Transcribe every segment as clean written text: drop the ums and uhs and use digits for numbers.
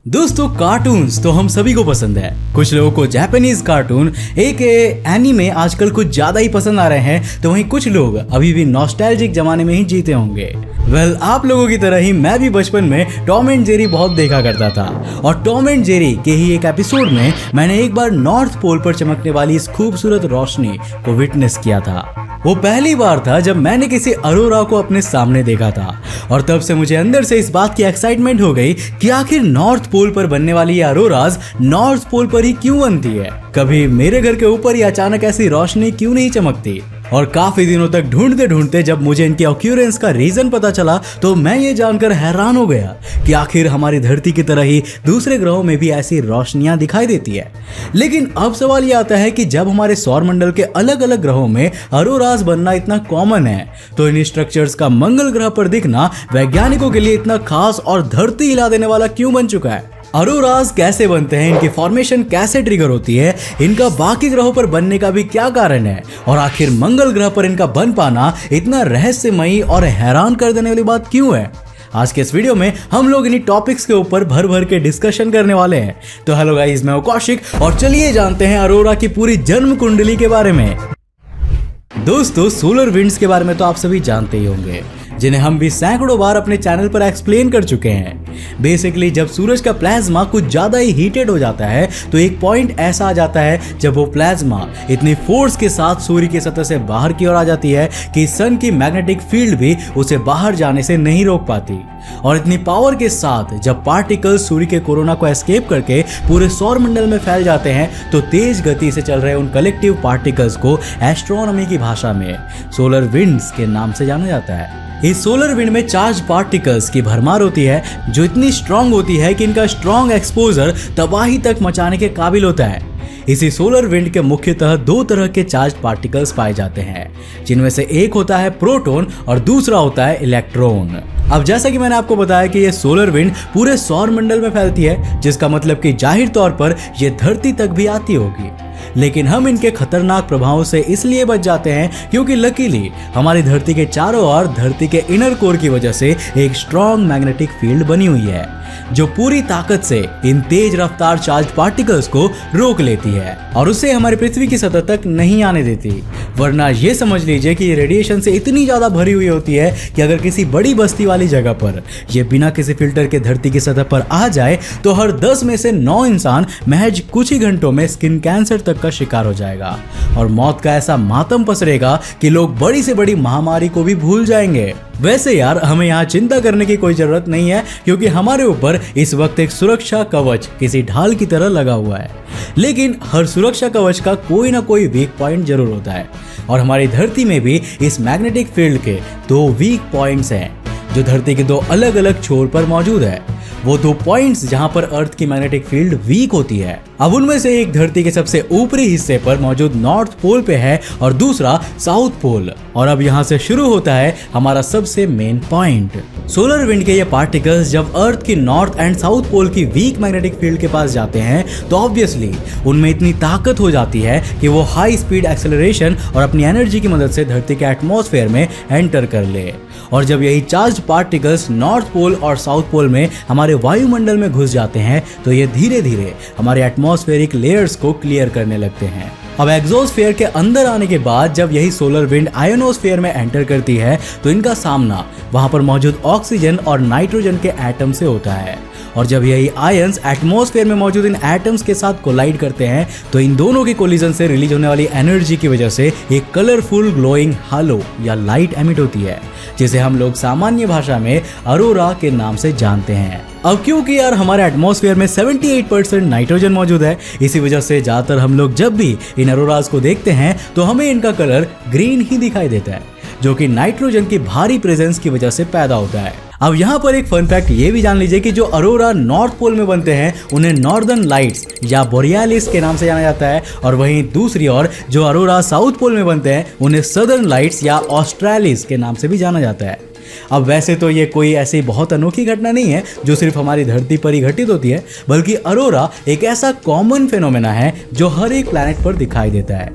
दोस्तों कार्टून्स तो हम सभी को पसंद है। कुछ लोगों को जापानीज कार्टून एक एनीमे आजकल कुछ ज्यादा ही पसंद आ रहे हैं, तो वहीं कुछ लोग अभी भी नॉस्टैल्जिक जमाने में ही जीते होंगे। आप लोगों की तरह ही मैं भी बचपन में टॉम एंड जेरी बहुत देखा करता था, और टॉम एंड जेरी के ही एक एपिसोड में मैंने एक बार नॉर्थ पोल पर चमकने वाली इस खूबसूरत रोशनी को विटनेस किया था। वो पहली बार था जब मैंने किसी अरोरा को अपने सामने देखा था, और तब से मुझे अंदर से इस बात की एक्साइटमेंट हो गई कि आखिर नॉर्थ पोल पर बनने वाली ये अरोराज नॉर्थ पोल पर ही क्यों बनती है। कभी मेरे घर के ऊपर ही अचानक ऐसी रोशनी क्यों नहीं चमकती। और काफी दिनों तक ढूंढते ढूंढते जब मुझे इनकी ऑक्यूरेंस का रीजन पता चला, तो मैं ये जानकर हैरान हो गया कि आखिर हमारी धरती की तरह ही दूसरे ग्रहों में भी ऐसी रोशनियां दिखाई देती है। लेकिन अब सवाल ये आता है कि जब हमारे सौर मंडल के अलग अलग ग्रहों में अरोराज बनना इतना कॉमन है, तो इन स्ट्रक्चर्स का मंगल ग्रह पर दिखना वैज्ञानिकों के लिए इतना खास और धरती हिला देने वाला क्यों बन चुका है। अरोराज कैसे बनते हैं, इनकी फॉर्मेशन कैसे ट्रिगर होती है, इनका बाकी ग्रहों पर बनने का भी क्या कारण है, और आखिर मंगल ग्रह पर इनका बन पाना इतना रहस्यमयी और हैरान कर देने वाली बात क्यों है। आज के इस वीडियो में हम लोग इन्हीं टॉपिक्स के ऊपर भर भर के डिस्कशन करने वाले हैं। तो हेलो गाइस, मैं हूं कौशिक, और चलिए जानते हैं अरोरा की पूरी जन्म कुंडली के बारे में। दोस्तों, सोलर विंड्स के बारे में तो आप सभी जानते ही होंगे, जिन्हें हम भी सैकड़ों बार अपने चैनल पर एक्सप्लेन कर चुके हैं। बेसिकली जब सूरज का प्लाज्मा कुछ ज्यादा ही हीटेड हो जाता है, तो एक पॉइंट ऐसा आ जाता है जब वो प्लाज्मा इतनी फोर्स के साथ सूर्य की सतह से बाहर की ओर आ जाती है कि सन की मैग्नेटिक फील्ड भी उसे बाहर जाने से नहीं रोक पाती। और इतनी पावर के साथ जब पार्टिकल्स सूर्य के कोरोना को एस्केप करके पूरे सौर मंडल में फैल जाते हैं, तो तेज गति से चल रहे उन कलेक्टिव पार्टिकल्स को एस्ट्रोनॉमी की भाषा में सोलर विंड्स के नाम से जाना जाता है। इस सोलर विंड में चार्ज पार्टिकल्स की भरमार होती है, जो इतनी स्ट्रांग होती है कि इनका स्ट्रांग एक्सपोजर तबाही तक मचाने के काबिल होता है। इसी सोलर विंड के मुख्यतः दो तरह के चार्ज पार्टिकल्स पाए जाते हैं, जिनमें से एक होता है प्रोटॉन और दूसरा होता है इलेक्ट्रॉन। अब जैसा कि मैंने आपको बताया कि ये सोलर विंड पूरे सौर मंडल में फैलती है, जिसका मतलब कि जाहिर तौर पर ये धरती तक भी आती होगी। लेकिन हम इनके खतरनाक प्रभावों से इसलिए बच जाते हैं क्योंकि लकीली हमारी धरती के चारों ओर धरती के इनर कोर की वजह से एक स्ट्रॉन्ग मैग्नेटिक फील्ड बनी हुई है, जो पूरी ताकत से इन तेज रफ्तार चार्ज पार्टिकल्स को रोक लेती है और उसे हमारी पृथ्वी की सतह तक नहीं आने देती। वरना ये समझ लीजिए कि ये रेडिएशन से इतनी ज्यादा भरी हुई होती है कि अगर किसी बड़ी बस्ती वाली जगह पर ये बिना किसी फिल्टर के धरती की सतह पर आ जाए, तो हर 10 में से 9 इंसान महज कुछ ही घंटों में स्किन कैंसर तक का शिकार हो जाएगा, और मौत का ऐसा मातम पसरेगा कि लोग बड़ी से बड़ी महामारी को भी भूल जाएंगे। वैसे यार, हमें यहाँ चिंता करने की कोई जरूरत नहीं है, क्योंकि हमारे ऊपर इस वक्त एक सुरक्षा कवच किसी ढाल की तरह लगा हुआ है। लेकिन हर सुरक्षा कवच का कोई ना कोई वीक पॉइंट जरूर होता है, और हमारी धरती में भी इस मैग्नेटिक फील्ड के 2 वीक पॉइंट्स हैं, जो धरती के 2 अलग अलग छोर पर मौजूद है। वो 2 पॉइंट्स जहां पर अर्थ की मैग्नेटिक फील्ड वीक होती है। अब उनमें से एक धरती के सबसे ऊपरी हिस्से पर मौजूद नॉर्थ पोल पे है, और दूसरा साउथ पोल। और अब यहां से शुरू होता है हमारा सबसे मेन पॉइंट। सोलर विंड के ये पार्टिकल्स जब अर्थ की नॉर्थ एंड साउथ पोल की वीक मैग्नेटिक फील्ड के पास जाते हैं, तो ऑब्वियसली उनमें इतनी ताकत हो जाती है कि वो हाई स्पीड एक्सेलरेशन और अपनी एनर्जी की मदद से धरती के एटमॉस्फेयर में एंटर कर ले। और जब यही चार्ज पार्टिकल्स नॉर्थ पोल और साउथ पोल में हमारे वायुमंडल में घुस जाते हैं, तो ये धीरे धीरे हमारे एटमॉस्फेरिक लेयर्स को क्लियर करने लगते हैं। अब एग्जोस्फेयर के अंदर आने के बाद जब यही सोलर विंड आयोनोस्फेयर में एंटर करती है, तो इनका सामना वहां पर मौजूद ऑक्सीजन और नाइट्रोजन के एटम से होता है। और जब यही आयंस एटमॉस्फेयर में मौजूद इन एटम्स के साथ कोलाइड करते हैं, तो इन दोनों के कोलिजन से रिलीज होने वाली एनर्जी की वजह से एक कलरफुल ग्लोइंग हालो या लाइट एमिट होती है, जिसे हम लोग सामान्य भाषा में अरोरा के नाम से जानते हैं। अब क्योंकि यार हमारे एटमॉस्फेयर में 78% नाइट्रोजन मौजूद है, इसी वजह से ज्यादातर हम लोग जब भी इन अरोराज को देखते हैं, तो हमें इनका कलर ग्रीन ही दिखाई देता है, जो कि नाइट्रोजन की भारी प्रेजेंस की वजह से पैदा होता है। अब यहाँ पर एक फन फैक्ट ये भी जान लीजिए कि जो अरोरा नॉर्थ पोल में बनते हैं, उन्हें नॉर्दर्न लाइट्स या बोरियालिस के नाम से जाना जाता है, और वहीं दूसरी ओर जो अरोरा साउथ पोल में बनते हैं, उन्हें सदर्न लाइट्स या ऑस्ट्रेलिस के नाम से भी जाना जाता है। अब वैसे तो ये कोई ऐसी बहुत अनोखी घटना नहीं है जो सिर्फ हमारी धरती पर ही घटित होती है, बल्कि अरोरा एक ऐसा कॉमन फेनोमेना है जो हर एक प्लैनेट पर दिखाई देता है।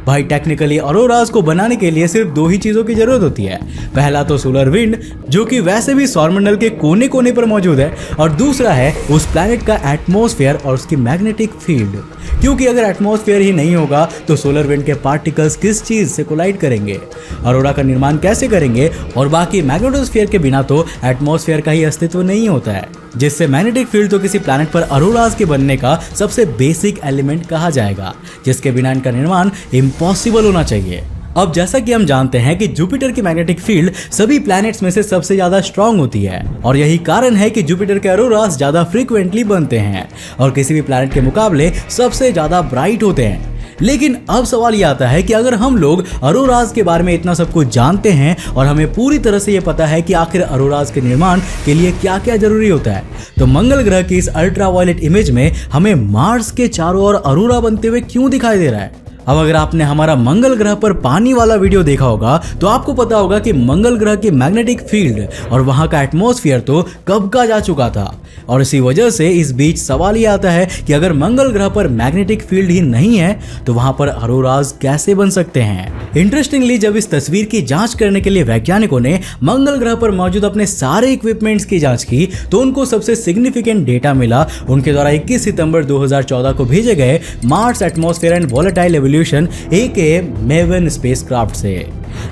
भाई टेक्निकली अरोराज को बनाने के लिए सिर्फ दो ही चीजों की जरूरत होती है। पहला तो सोलर विंड, जो कि वैसे भी सौरमंडल के कोने कोने पर मौजूद है, और दूसरा है उस प्लैनेट का एटमॉस्फेयर और उसकी मैग्नेटिक फील्ड। क्योंकि अगर एटमॉस्फेयर ही नहीं होगा तो सोलर विंड के पार्टिकल्स किस चीज से कोलाइड करेंगे, अरोरा का निर्माण कैसे करेंगे, और बाकी मैग्नेटोस्फीयर के बिना तो एटमॉस्फेयर का ही अस्तित्व नहीं होता है, जिससे मैग्नेटिक फील्ड तो किसी प्लैनेट पर अरोराज के बनने का सबसे बेसिक एलिमेंट कहा जाएगा, जिसके बिना इनका निर्माण इम्पॉसिबल होना चाहिए। अब जैसा कि हम जानते हैं कि जुपिटर की मैग्नेटिक फील्ड सभी प्लैनेट्स में से सबसे ज्यादा स्ट्रांग होती है, और यही कारण है कि जुपिटर के अरोरास ज्यादा फ्रीक्वेंटली बनते हैं और किसी भी प्लैनेट के मुकाबले सबसे ज्यादा ब्राइट होते हैं। लेकिन अब सवाल ये आता है कि अगर हम लोग अरोराज के बारे में इतना सब कुछ जानते हैं और हमें पूरी तरह से ये पता है कि आखिर अरोराज के निर्माण के लिए क्या क्या जरूरी होता है, तो मंगल ग्रह की इस अल्ट्रावायलेट इमेज में हमें मार्स के चारों ओर अरोरा बनते हुए क्यों दिखाई दे रहा है। अब अगर आपने हमारा मंगल ग्रह पर पानी वाला वीडियो देखा होगा तो आपको पता होगा कि मंगल ग्रह की मैग्नेटिक फील्ड और वहां का एटमॉस्फेयर तो कब का जा चुका था, और इसी वजह से इस बीच सवाल ये आता है कि अगर मंगल ग्रह पर मैग्नेटिक फील्ड ही नहीं है तो वहां पर अरोराज कैसे बन सकते हैं। इंटरेस्टिंगली, जब इस तस्वीर की जांच करने के लिए वैज्ञानिकों ने मंगल ग्रह पर मौजूद अपने सारे इक्विपमेंट्स की जांच की तो उनको सबसे सिग्निफिकेंट डेटा मिला उनके द्वारा 21 सितंबर 2014 को भेजे गए Mars atmosphere and volatile evolution aka MAVEN spacecraft से।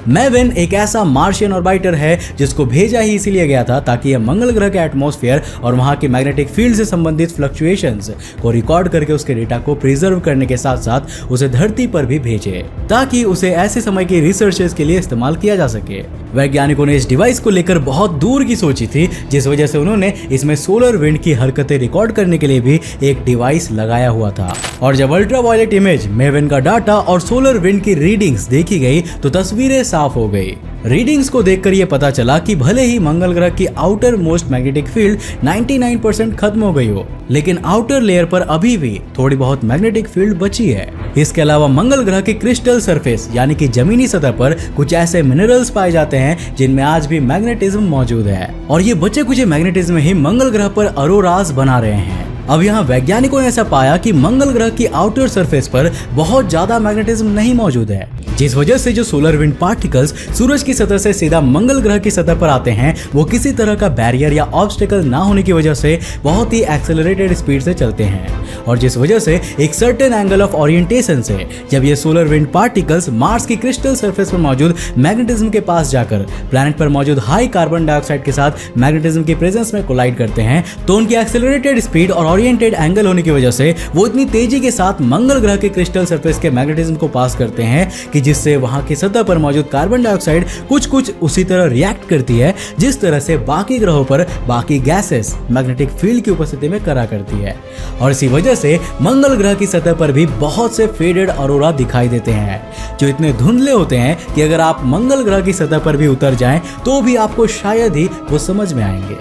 मेवन एक ऐसा मार्शियन ऑर्बिटर है जिसको भेजा ही इसीलिए गया था ताकि यह मंगल ग्रह के एटमॉस्फेयर और वहां की मैग्नेटिक फील्ड से संबंधित फ्लक्चुएशंस को रिकॉर्ड करके उसके डेटा को प्रिजर्व करने के साथ साथ उसे धरती पर भी भेजे, ताकि उसे ऐसे समय की रिसर्चेस के लिए इस्तेमाल किया जा सके। वैज्ञानिकों ने इस डिवाइस को लेकर बहुत दूर की सोची थी, जिस वजह से उन्होंने इसमें सोलर विंड की हरकतें रिकॉर्ड करने के लिए भी एक डिवाइस लगाया हुआ था। और जब अल्ट्रावायलेट इमेज, मेवन का डाटा और सोलर विंड की रीडिंग्स देखी गई तो तस्वीरें साफ हो गई। रीडिंग्स को देखकर यह पता चला कि भले ही मंगल ग्रह की आउटर मोस्ट मैग्नेटिक फील्ड 99% खत्म हो गई हो, लेकिन आउटर लेयर पर अभी भी थोड़ी बहुत मैग्नेटिक फील्ड बची है। इसके अलावा मंगल ग्रह के क्रिस्टल सरफेस यानी कि जमीनी सतह पर कुछ ऐसे मिनरल्स पाए जाते हैं जिनमें आज भी मैग्नेटिज्म मौजूद है, और ये बचे कुछ मैग्नेटिज्म ही मंगल ग्रह पर अरोराज बना रहे हैं। अब यहाँ वैज्ञानिकों ने ऐसा पाया कि मंगल ग्रह की आउटर सरफेस पर बहुत ज्यादा मैग्नेटिज्म नहीं मौजूद है, जिस वजह से जो सोलर विंड पार्टिकल्स सूरज की सतह से सीधा मंगल ग्रह की सतह पर आते हैं वो किसी तरह का बैरियर या ऑब्स्टेकल ना होने की वजह से बहुत ही एक्सेलरेटेड स्पीड से चलते हैं, और जिस वजह से एक सर्टेन एंगल ऑफ ओरिएंटेशन से जब ये सोलर विंड पार्टिकल्स मार्स की क्रिस्टल सरफेस पर मौजूद मैग्नेटिज्म के पास जाकर प्लैनेट पर मौजूद हाई कार्बन डाइऑक्साइड के साथ मैग्नेटिज्म की प्रेजेंस में कोलाइड करते हैं, तो उनकी एक्सेलरेटेड स्पीड और ओरिएंटेड एंगल होने की वजह से वो इतनी तेजी के साथ मंगल ग्रह के क्रिस्टल सरफेस के मैग्नेटिज्म को पास करते हैं कि जिससे वहां की सतह पर मौजूद कार्बन डाइऑक्साइड कुछ उसी तरह रिएक्ट करती है जिस तरह से बाकी ग्रहों पर बाकी गैसेस मैग्नेटिक फील्ड की उपस्थिति में करा करती है। और इसी वजह से मंगल ग्रह की सतह पर भी बहुत से फेडेड अरोरा दिखाई देते हैं जो इतने धुंधले होते हैं कि अगर आप मंगल ग्रह की सतह पर भी उतर जाएं तो भी आपको शायद ही वो समझ में आएंगे।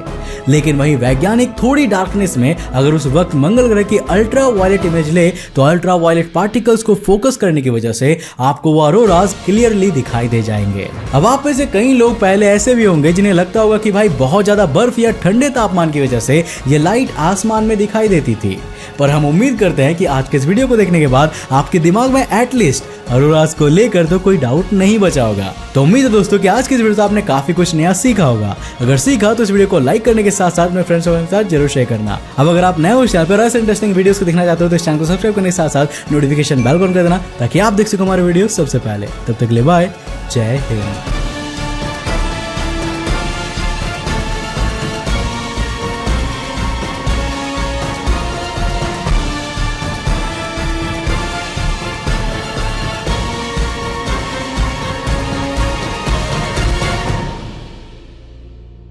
लेकिन वही वैज्ञानिक थोड़ी डार्कनेस में अगर उस वक्त मंगल ग्रह की अल्ट्रा वायलेट इमेज ले तो अल्ट्रा वायलेट पार्टिकल्स को फोकस करने की वजह से आपको वो अरोराज क्लियरली दिखाई दे जाएंगे। अब आप में से कई लोग पहले ऐसे भी होंगे जिन्हें लगता होगा कि भाई बहुत ज्यादा बर्फ या ठंडे तापमान की वजह से ये लाइट आसमान में दिखाई देती थी, पर हम उम्मीद करते हैं कि आज के इस वीडियो को देखने के बाद आपके दिमाग में एटलीस्ट अरोराज को लेकर तो कोई डाउट नहीं बचा होगा। तो उम्मीद है दोस्तों कि आज की इस वीडियो से आपने काफी कुछ नया सीखा होगा। अगर सीखा तो इस वीडियो को लाइक करने के साथ साथ अपने फ्रेंड्स के साथ जरूर शेयर करना। अब अगर आप नए हो इस चैनल पर ऐसे इंटरेस्टिंग वीडियोस को देखना चाहते हो तो इस चैनल को सब्सक्राइब करने के साथ साथ नोटिफिकेशन बेल ऑन कर देना ताकि आप देख सको हमारे वीडियो सबसे पहले। तब तक के लिए बाय, जय हिंद।